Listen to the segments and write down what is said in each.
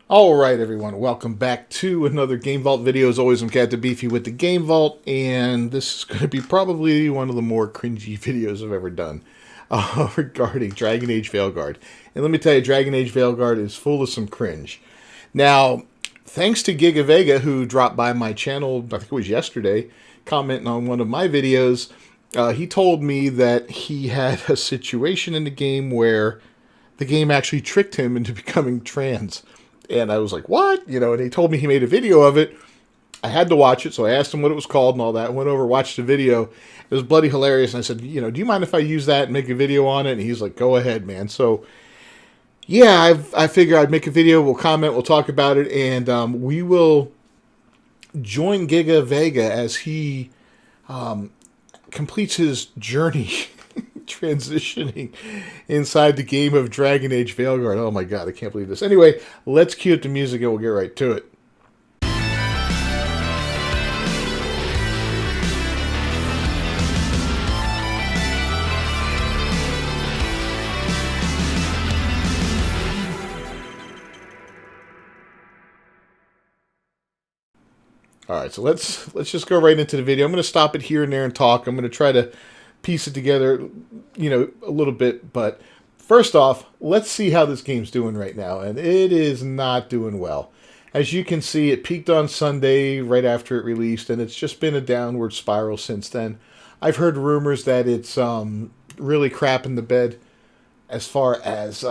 Alright everyone, welcome back to another Game Vault video. As always, I'm Captain Beefy with the Game Vault, and this is going to be probably one of the more cringy videos I've ever done regarding Dragon Age Veilguard. And let me tell you, Dragon Age Veilguard is full of some cringe. Now, thanks to Giga Vega, who dropped by my channel, I think it was yesterday, commenting on one of my videos, he told me that he had a situation in the game where the game actually tricked him into becoming trans. And I was like, what? And he told me he made a video of it. I had to watch it, so I asked him what it was called and all that. Went over, watched the video. It was bloody hilarious. And I said, do you mind if I use that and make a video on it? And he's like, go ahead, man. So, yeah, I figure I'd make a video. We'll comment. We'll talk about it. And we will join Giga Vega as he completes his journey transitioning inside the game of Dragon Age Veilguard. Oh my god, I can't believe this. Anyway, let's cue up the music and we'll get right to it. Alright, so let's just go right into the video. I'm going to stop it here and there and talk. I'm going to try to piece it together, a little bit. But first off, let's see how this game's doing right now. And it is not doing well. As you can see, it peaked on Sunday right after it released, and it's just been a downward spiral since then. I've heard rumors that it's really crap in the bed as far as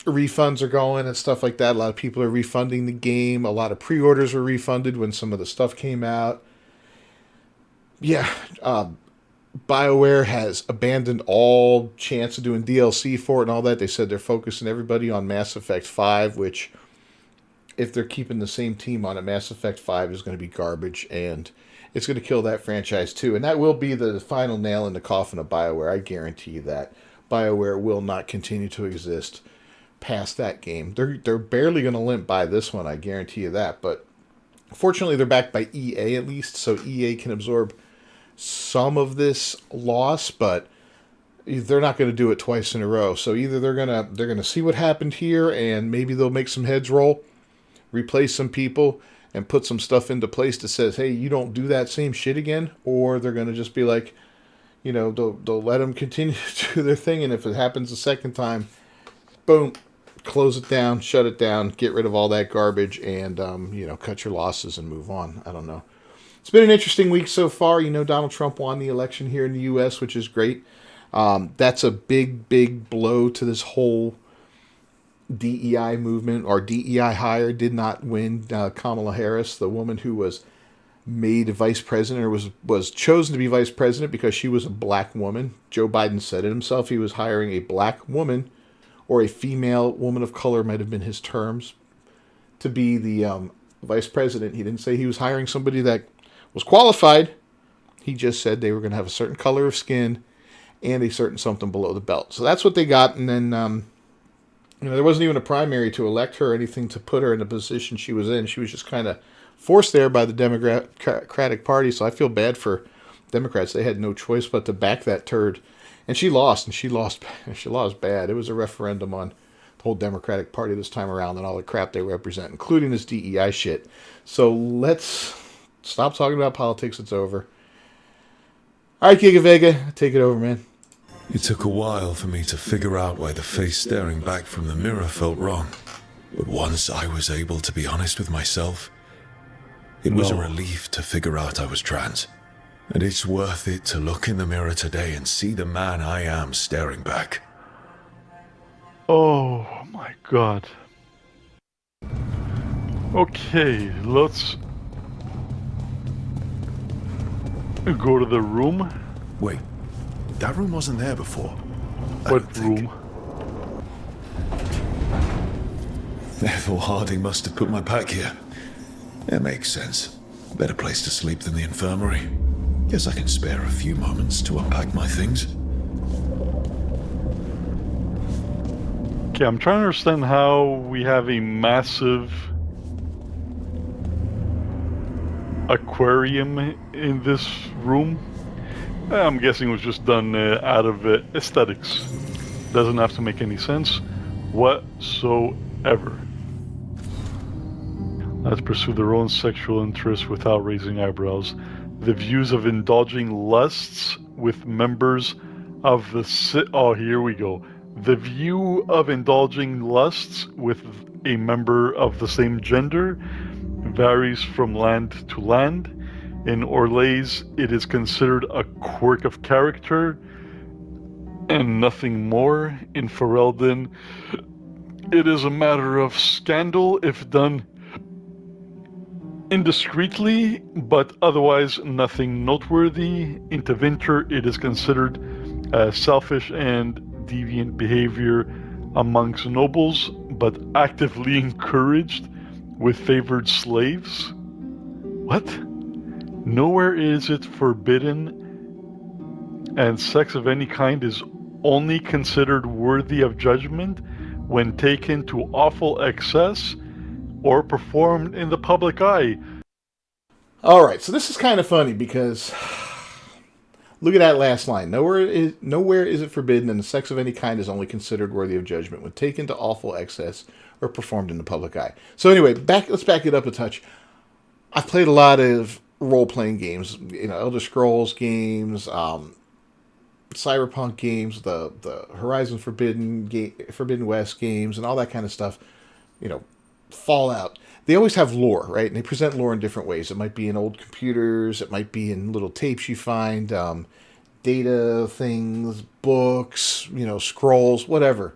refunds are going and stuff like that. A lot of people are refunding the game. A lot of pre-orders were refunded when some of the stuff came out. Yeah, BioWare has abandoned all chance of doing DLC for it and all that. They said they're focusing everybody on Mass Effect 5, which, if they're keeping the same team on it, Mass Effect 5 is going to be garbage, and it's going to kill that franchise too. And that will be the final nail in the coffin of BioWare. I guarantee you that. BioWare will not continue to exist past that game. They're barely going to limp by this one, I guarantee you that. But fortunately, they're backed by EA at least, so EA can absorb some of this loss, but they're not going to do it twice in a row. So either they're gonna see what happened here, and maybe they'll make some heads roll, replace some people, and put some stuff into place that says, hey, you don't do that same shit again, or they're going to just be like, they'll let them continue to do their thing, and if it happens a second time, boom, close it down, shut it down, get rid of all that garbage, and cut your losses and move on. I don't know. It's been an interesting week so far. Donald Trump won the election here in the U.S., which is great. That's a big, big blow to this whole DEI movement. Our DEI hire did not win. Kamala Harris, the woman who was made vice president, or was chosen to be vice president because she was a black woman. Joe Biden said it himself. He was hiring a black woman, or a female woman of color, might have been his terms, to be the vice president. He didn't say he was hiring somebody that was qualified. He just said they were going to have a certain color of skin and a certain something below the belt. So that's what they got. And then, there wasn't even a primary to elect her or anything to put her in the position she was in. She was just kind of forced there by the Democratic Party. So I feel bad for Democrats. They had no choice but to back that turd. And she lost, and she lost bad. It was a referendum on the whole Democratic Party this time around and all the crap they represent, including this DEI shit. So let's stop talking about politics. It's over. All right, Giga Vega, take it over, man. It took a while for me to figure out why the face staring back from the mirror felt wrong. But once I was able to be honest with myself, it was a relief to figure out I was trans. And it's worth it to look in the mirror today and see the man I am staring back. Oh my god. Okay, let's go to the room. Wait, that room wasn't there before. What room? Ethel Harding must have put my pack here. It makes sense. Better place to sleep than the infirmary. Guess I can spare a few moments to unpack my things. Okay, I'm trying to understand how we have a massive aquarium in this room. I'm guessing it was just done out of aesthetics. Doesn't have to make any sense whatsoever. That pursue their own sexual interests without raising eyebrows. The views of indulging lusts with members of the... Oh, here we go. The view of indulging lusts with a member of the same gender varies from land to land. In Orlais, it is considered a quirk of character and nothing more. In Ferelden, it is a matter of scandal if done indiscreetly, but otherwise nothing noteworthy. In Tevinter, it is considered selfish and deviant behavior amongst nobles, but actively encouraged with favored slaves. What? Nowhere is it forbidden, and sex of any kind is only considered worthy of judgment when taken to awful excess or performed in the public eye. All right, so this is kind of funny because look at that last line. Nowhere is it forbidden, and the sex of any kind is only considered worthy of judgment when taken to awful excess or performed in the public eye. So anyway, let's back it up a touch. I've played a lot of role-playing games, Elder Scrolls games, Cyberpunk games, the Horizon Forbidden West games, and all that kind of stuff. Fallout. They always have lore, right? And they present lore in different ways. It might be in old computers. It might be in little tapes you find, data things, books, scrolls, whatever.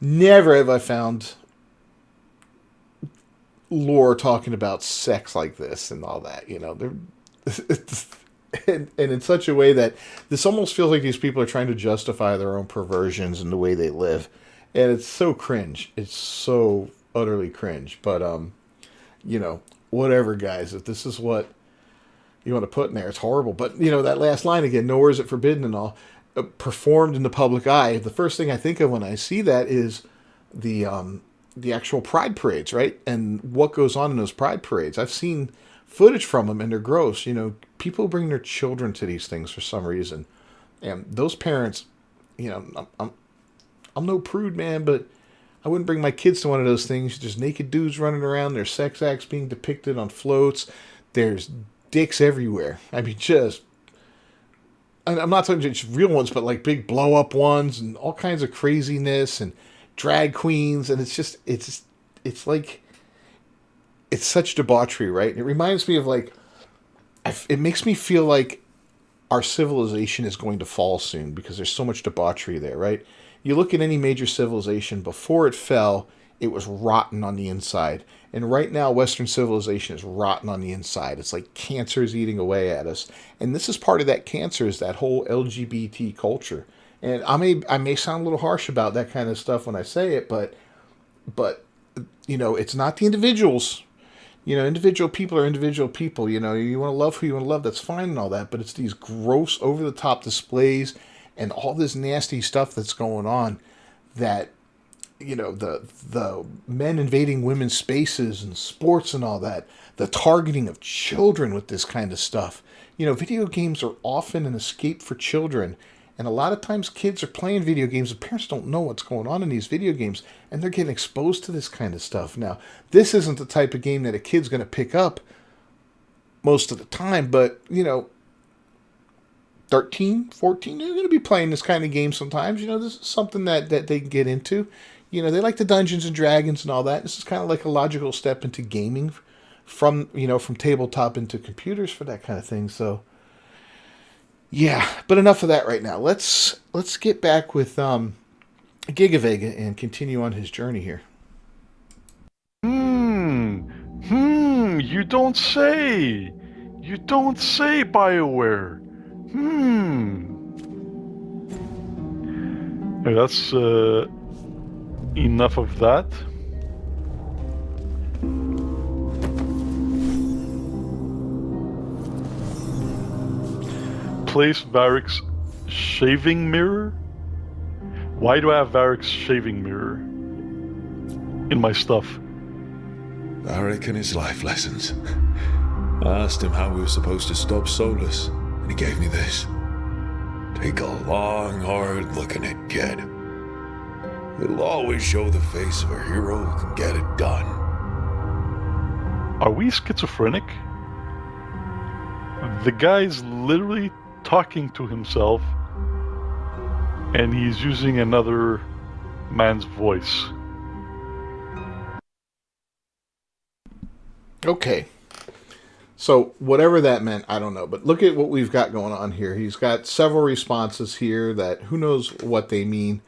Never have I found lore talking about sex like this and all that. And in such a way that this almost feels like these people are trying to justify their own perversions and the way they live. And it's so cringe. It's so utterly cringe. But, whatever, guys. If this is what you want to put in there, it's horrible. But, that last line again, nowhere is it forbidden and all, performed in the public eye. The first thing I think of when I see that is the actual pride parades, right? And what goes on in those pride parades. I've seen footage from them, and they're gross. People bring their children to these things for some reason. And those parents, I'm no prude, man, but I wouldn't bring my kids to one of those things. There's naked dudes running around. There's sex acts being depicted on floats. There's dicks everywhere. I mean, I'm not talking just real ones, but like big blow-up ones and all kinds of craziness and drag queens. And it's like, it's such debauchery, right? And it reminds me of it makes me feel like our civilization is going to fall soon because there's so much debauchery there, right? You look at any major civilization, before it fell, it was rotten on the inside. And right now, Western civilization is rotten on the inside. It's like cancer is eating away at us. And this is part of that cancer, is that whole LGBT culture. And I may sound a little harsh about that kind of stuff when I say it, but it's not the individuals. Individual people are individual people. You want to love who you want to love, that's fine and all that. But it's these gross, over-the-top displays and all this nasty stuff that's going on that, the men invading women's spaces and sports and all that, the targeting of children with this kind of stuff. Video games are often an escape for children. And a lot of times kids are playing video games and parents don't know what's going on in these video games and they're getting exposed to this kind of stuff. Now, this isn't the type of game that a kid's going to pick up most of the time, but, 13, 14, they're going to be playing this kind of game sometimes. This is something that they can get into. They like the Dungeons and Dragons and all that. This is kind of like a logical step into gaming from tabletop into computers for that kind of thing. So, yeah, but enough of that right now. Let's get back with Gigavega and continue on his journey here. You don't say. You don't say, BioWare. That's enough of that. Place Varric's shaving mirror? Why do I have Varric's shaving mirror in my stuff? Varric and his life lessons. I asked him how we were supposed to stop Solus, and he gave me this. Take a long, hard look at it, kid. It'll always show the face of a hero who can get it done. Are we schizophrenic? The guy's literally talking to himself, and he's using another man's voice. Okay. So whatever that meant, I don't know. But look at what we've got going on here. He's got several responses here that who knows what they mean.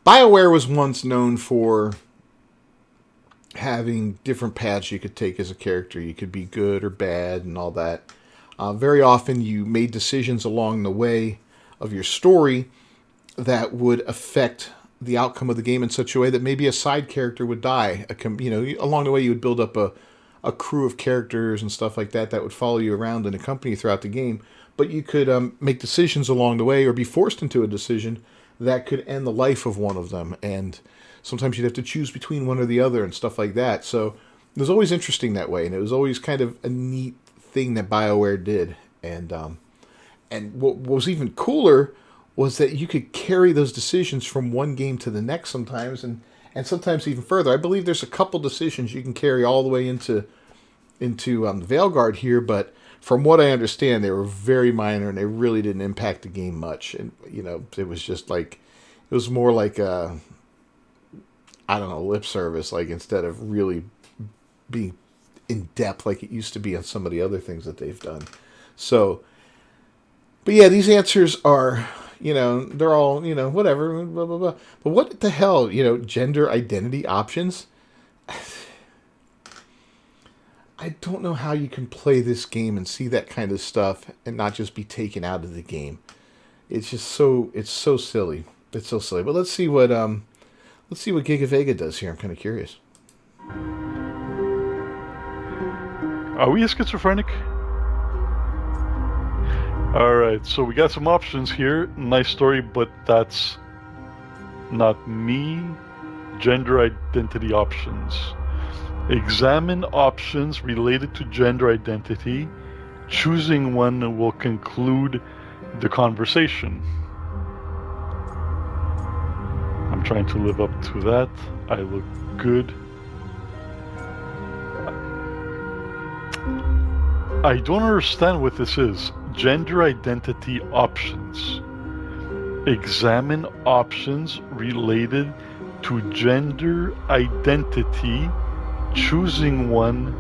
BioWare was once known for having different paths you could take as a character. You could be good or bad and all that. Very often you made decisions along the way of your story that would affect the outcome of the game in such a way that maybe a side character would die. Along the way you would build up a crew of characters and stuff like that would follow you around and accompany you throughout the game. But you could make decisions along the way or be forced into a decision that could end the life of one of them. And sometimes you'd have to choose between one or the other and stuff like that. So it was always interesting that way. And it was always kind of a neat thing that BioWare did. And what was even cooler was that you could carry those decisions from one game to the next sometimes, and sometimes even further. I believe there's a couple decisions you can carry all the way into Veilguard here, but from what I understand, they were very minor and they really didn't impact the game much. And it was just like it was more like a lip service, like instead of really being in depth like it used to be on some of the other things that they've done. So, but yeah, these answers are, they're all, whatever, blah, blah, blah. But what the hell, gender identity options? I don't know how you can play this game and see that kind of stuff and not just be taken out of the game. It's just so silly. It's so silly. But let's see what Giga Vega does here. I'm kind of curious. Are we a schizophrenic? Alright, so we got some options here. Nice story, but that's not me. Gender identity options. Examine options related to gender identity. Choosing one will conclude the conversation. I'm trying to live up to that. I look good. I don't understand what this is. Gender identity options. Examine options related to gender identity. Choosing one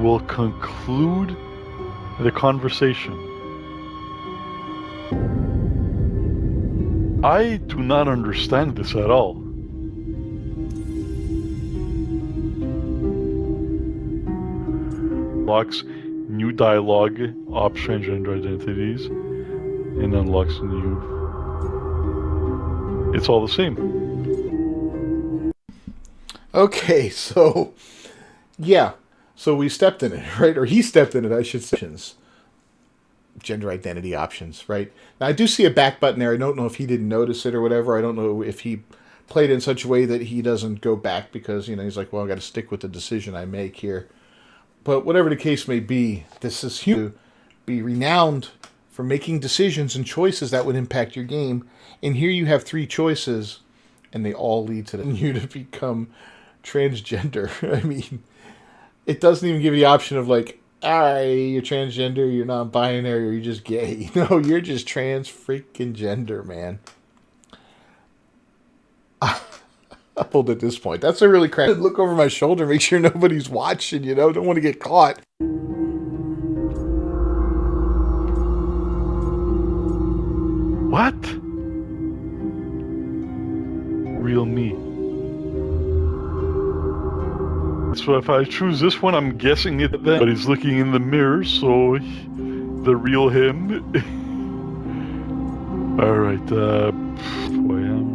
will conclude the conversation. I do not understand this at all. Unlocks new dialogue, option gender identities, and unlocks new. It's all the same. Okay, so yeah, so we stepped in it, right? Or he stepped in it, I should say. Gender identity options, right? Now I do see a back button there. I don't know if he didn't notice it or whatever. I don't know if he played in such a way that he doesn't go back because he's like, well, I got to stick with the decision I make here. But whatever the case may be, this is human. Be renowned for making decisions and choices that would impact your game. And here you have 3 choices, and they all lead to you to become transgender. I mean, it doesn't even give you the option of like, all right, you're transgender, you're non-binary, or you're just gay. No, you're just trans freaking gender, man. I pulled at this point. That's a really crap. Look over my shoulder, make sure nobody's watching, don't want to get caught. What? Real me. So if I choose this one, I'm guessing it then. But he's looking in the mirror, so the real him. Alright, who I am?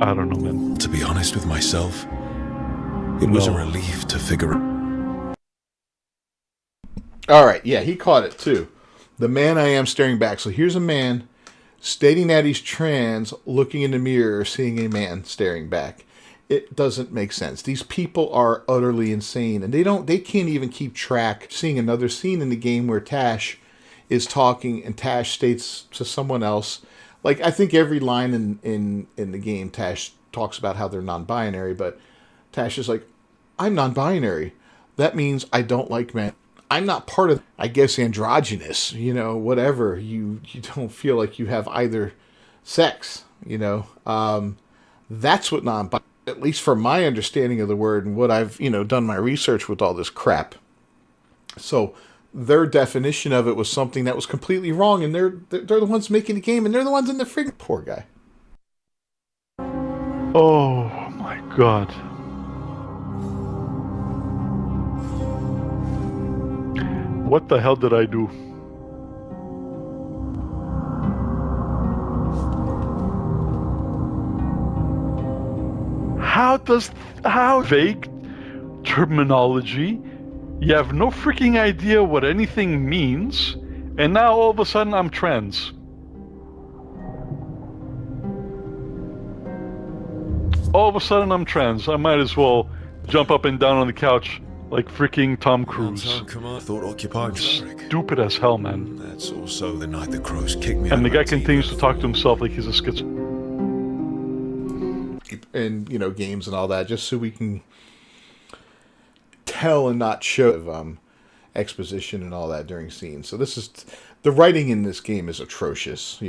I don't know, man. To be honest with myself, it was a relief to figure out. Alright, yeah, he caught it too. The man I am staring back. So here's a man stating that he's trans, looking in the mirror, seeing a man staring back. It doesn't make sense. These people are utterly insane, and they can't even keep track. Seeing another scene in the game where Tash is talking, and Tash states to someone else, like I think every line in the game, Tash talks about how they're non-binary, but Tash is like, I'm non-binary. that means I don't like men. I'm not part of, I guess, androgynous, whatever. You don't feel like you have either sex, That's what non-binary, at least from my understanding of the word and what I've, done my research with all this crap. So their definition of it was something that was completely wrong, and they're the ones making the game, and they're the ones in the friggin' poor guy. Oh my god. What the hell did I do? How vague terminology? You have no freaking idea what anything means, and now all of a sudden I'm trans. All of a sudden I'm trans. I might as well jump up and down on the couch like freaking Tom Cruise. Thought occupied. Stupid as hell, man. That's also the night the crows kicked me. And the guy continues to talk to himself like he's a schizophrenic. And, games and all that, just so we can tell and not show exposition and all that during scenes. So the writing in this game is atrocious,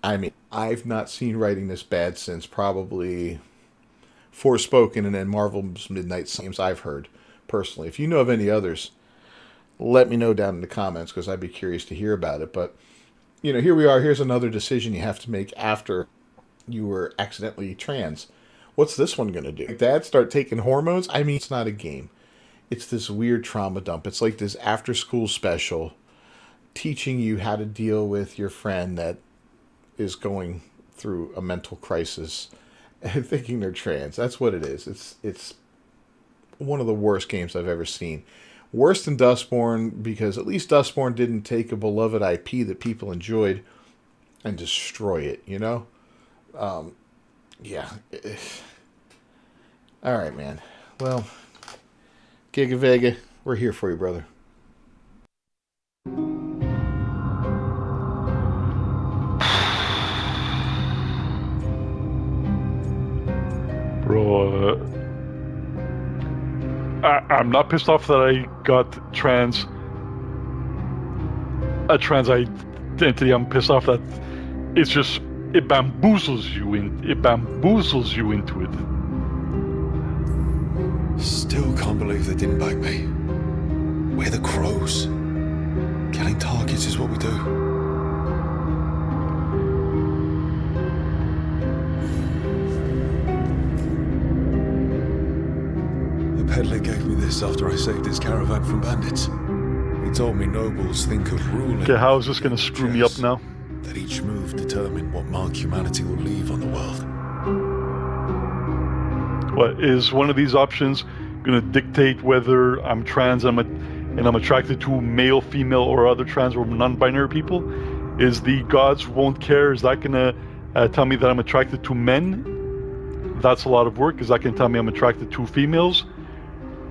I mean, I've not seen writing this bad since probably Forspoken and then Marvel's Midnight Games I've heard, personally. If you know of any others, let me know down in the comments, because I'd be curious to hear about it. But, here we are. Here's another decision you have to make after you were accidentally trans. What's this one going to do? Dad, start taking hormones? I mean, it's not a game. It's this weird trauma dump. It's like this after-school special teaching you how to deal with your friend that is going through a mental crisis and thinking they're trans. That's what it is. It's one of the worst games I've ever seen. Worse than Dustborn, because at least Dustborn didn't take a beloved IP that people enjoyed and destroy it, Yeah. All right, man. Well, Giga Vega, we're here for you, brother. Bro, I'm not pissed off that I got a trans identity. I'm pissed off that it bamboozles you into it. Still can't believe they didn't bag me. We're the crows. Killing targets is what we do. The peddler gave me this after I saved his caravan from bandits. He told me nobles think of ruling. Okay, how is this gonna screw me up now? That each move determined what mark humanity will leave on the world. What is one of these options going to dictate whether I'm trans and I'm attracted to male, female, or other trans or non-binary people? Is the gods won't care? Is that going to tell me that I'm attracted to men? That's a lot of work. Is that going to tell me I'm attracted to females?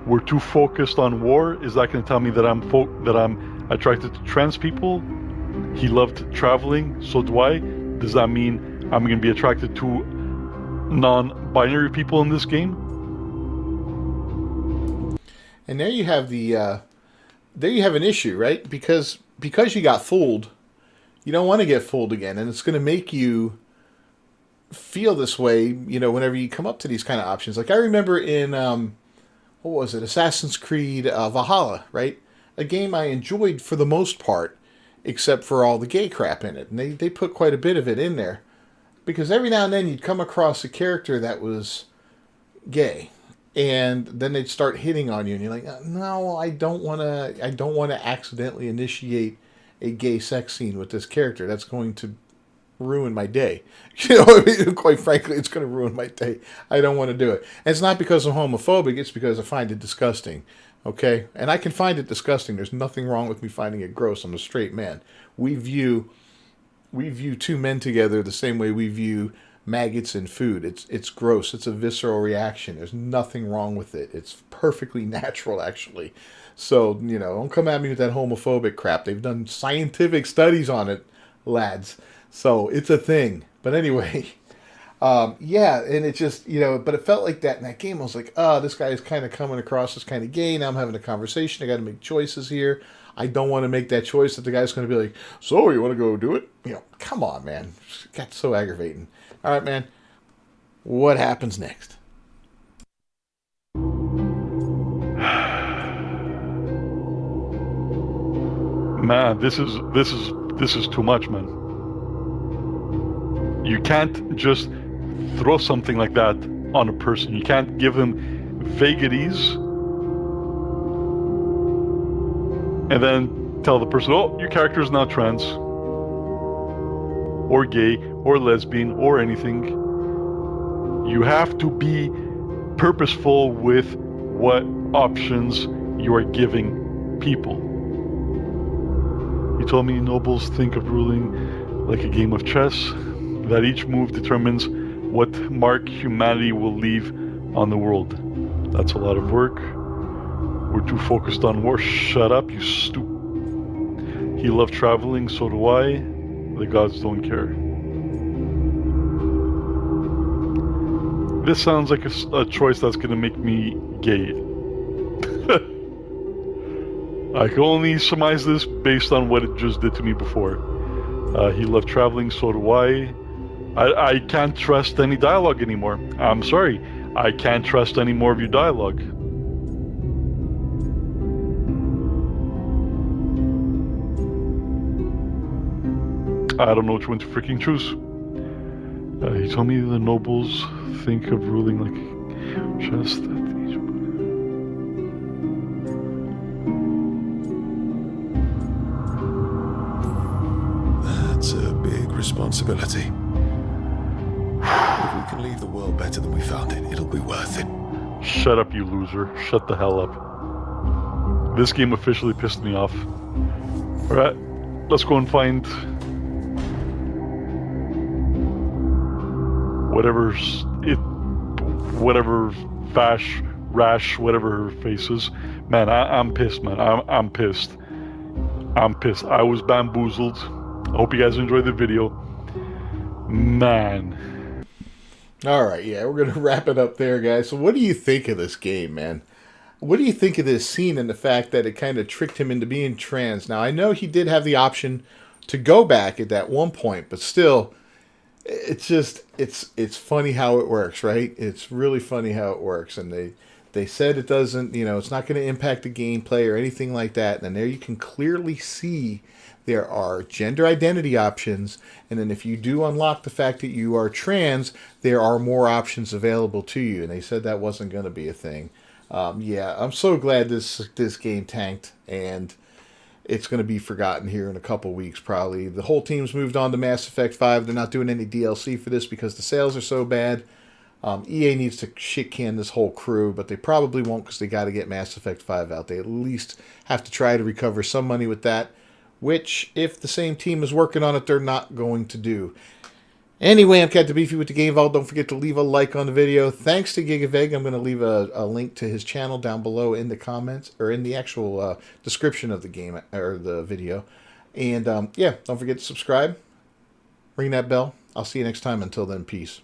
We're too focused on war. Is that going to tell me that I'm attracted to trans people? He loved traveling, so do I. Does that mean I'm going to be attracted to non-binary people in this game? And there you have an issue, right? Because you got fooled, you don't want to get fooled again, and it's going to make you feel this way, whenever you come up to these kind of options. Like I remember in what was it, Assassin's Creed Valhalla, right? A game I enjoyed for the most part, except for all the gay crap in it, and they put quite a bit of it in there. Because every now and then you'd come across a character that was gay, and then they'd start hitting on you, and you're like, no, I don't want to accidentally initiate a gay sex scene with this character. That's going to ruin my day. Quite frankly, it's going to ruin my day. I don't want to do it. And it's not because I'm homophobic, it's because I find it disgusting. Okay? And I can find it disgusting. There's nothing wrong with me finding it gross. I'm a straight man. We view two men together the same way we view maggots in food. It's gross. It's a visceral reaction. There's nothing wrong with it. It's perfectly natural, actually. So, don't come at me with that homophobic crap. They've done scientific studies on it, lads. So, it's a thing. But anyway, Yeah, and it just, but it felt like that in that game. I was like, oh, this guy is kind of coming across as kind of gay. Now I'm having a conversation. I got to make choices here. I don't want to make that choice that the guy's going to be like, so you want to go do it? Come on, man. It got so aggravating. All right, man. What happens next? Man, this is too much, man. You can't just throw something like that on a person. You can't give them vagaries and then tell the person, oh, your character is not trans or gay or lesbian or anything. You have to be purposeful with what options you are giving people. He told me nobles think of ruling like a game of chess, that each move determines what mark humanity will leave on the world. That's a lot of work. We're too focused on war. Shut up, you stupid. He loved traveling, so do I. The gods don't care. This sounds like a choice that's gonna make me gay. I can only surmise this based on what it just did to me before. He loved traveling, so do I. I can't trust any dialogue anymore. I'm sorry. I can't trust any more of your dialogue. I don't know which one to freaking choose. He told me the nobles think of ruling like just that these. That's a big responsibility. If we can leave the world better than we found it, it'll be worth it. Shut up, you loser. Shut the hell up. This game officially pissed me off. Alright, let's go and find whatever Vash, Rash, whatever her face is. Man, I'm pissed, man. I'm pissed. I'm pissed. I was bamboozled. I hope you guys enjoyed the video. Man. All right, yeah, we're going to wrap it up there, guys. So what do you think of this game, man? What do you think of this scene and the fact that it kind of tricked him into being trans? Now, I know he did have the option to go back at that one point, but still, it's just, it's funny how it works, right? It's really funny how it works. And they said it doesn't, it's not going to impact the gameplay or anything like that. And there you can clearly see there are gender identity options, and then if you do unlock the fact that you are trans, there are more options available to you. And they said that wasn't going to be a thing. Yeah, I'm so glad this game tanked, and it's going to be forgotten here in a couple weeks probably. The whole team's moved on to Mass Effect 5. They're not doing any DLC for this because the sales are so bad. EA needs to shit can this whole crew, but they probably won't because they got to get Mass Effect 5 out. They at least have to try to recover some money with that, which, if the same team is working on it, they're not going to do. Anyway, I'm Captain Beefy with the Game Vault. Don't forget to leave a like on the video. Thanks to Gigaveg. I'm going to leave a link to his channel down below in the comments, or in the actual description of the game, or the video. And, yeah, don't forget to subscribe. Ring that bell. I'll see you next time. Until then, peace.